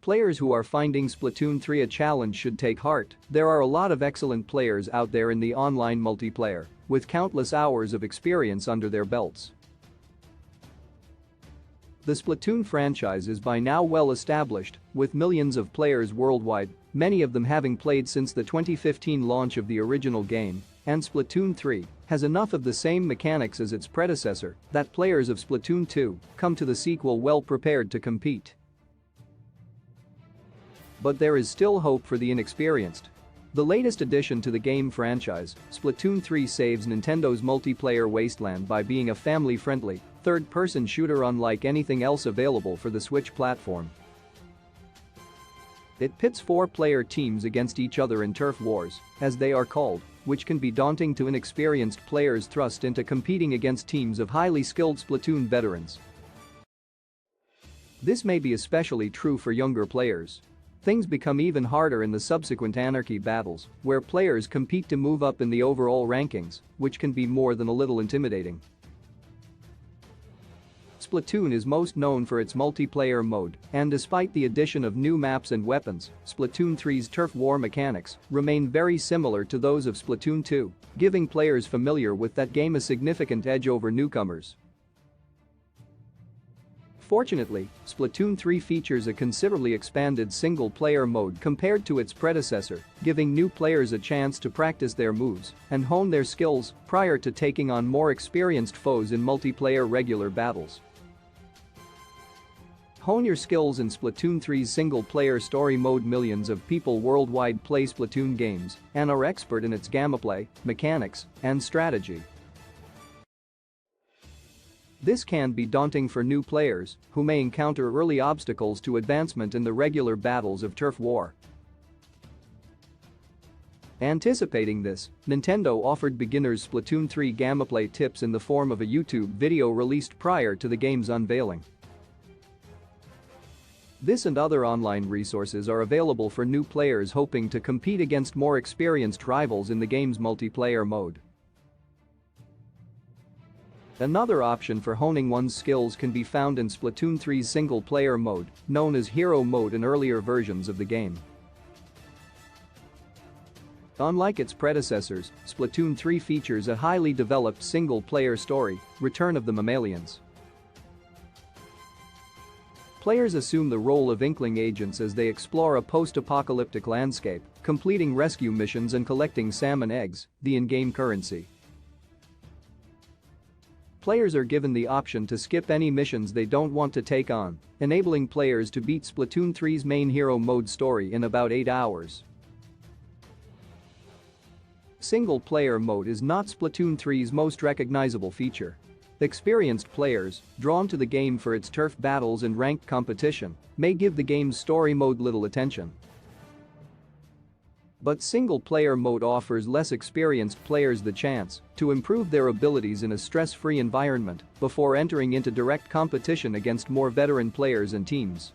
Players who are finding Splatoon 3 a challenge should take heart. There are a lot of excellent players out there in the online multiplayer, with countless hours of experience under their belts. The Splatoon franchise is by now well established, with millions of players worldwide, many of them having played since the 2015 launch of the original game, and Splatoon 3 has enough of the same mechanics as its predecessor that players of Splatoon 2 come to the sequel well prepared to compete. But there is still hope for the inexperienced. The latest addition to the game franchise, Splatoon 3 saves Nintendo's multiplayer wasteland by being a family-friendly, third-person shooter unlike anything else available for the Switch platform. It pits 4-player teams against each other in turf wars, as they are called, which can be daunting to inexperienced players thrust into competing against teams of highly skilled Splatoon veterans. This may be especially true for younger players. Things become even harder in the subsequent Anarchy battles, where players compete to move up in the overall rankings, which can be more than a little intimidating. Splatoon is most known for its multiplayer mode, and despite the addition of new maps and weapons, Splatoon 3's turf war mechanics remain very similar to those of Splatoon 2, giving players familiar with that game a significant edge over newcomers. Fortunately, Splatoon 3 features a considerably expanded single-player mode compared to its predecessor, giving new players a chance to practice their moves and hone their skills prior to taking on more experienced foes in multiplayer regular battles. Hone your skills in Splatoon 3's single-player story mode. Millions of people worldwide play Splatoon games and are expert in its gameplay, mechanics, and strategy. This can be daunting for new players who may encounter early obstacles to advancement in the regular battles of turf war. Anticipating this, Nintendo offered beginners Splatoon 3 gameplay tips in the form of a YouTube video released prior to the game's unveiling. This and other online resources are available for new players hoping to compete against more experienced rivals in the game's multiplayer mode. Another option for honing one's skills can be found in Splatoon 3's single-player mode, known as Hero Mode in earlier versions of the game. Unlike its predecessors, Splatoon 3 features a highly developed single-player story, Return of the Mammalians. Players assume the role of Inkling agents as they explore a post-apocalyptic landscape, completing rescue missions and collecting salmon eggs, the in-game currency. Players are given the option to skip any missions they don't want to take on, enabling players to beat Splatoon 3's main hero mode story in about 8 hours. Single-player mode is not Splatoon 3's most recognizable feature. Experienced players, drawn to the game for its turf battles and ranked competition, may give the game's story mode little attention. But single-player mode offers less experienced players the chance to improve their abilities in a stress-free environment before entering into direct competition against more veteran players and teams.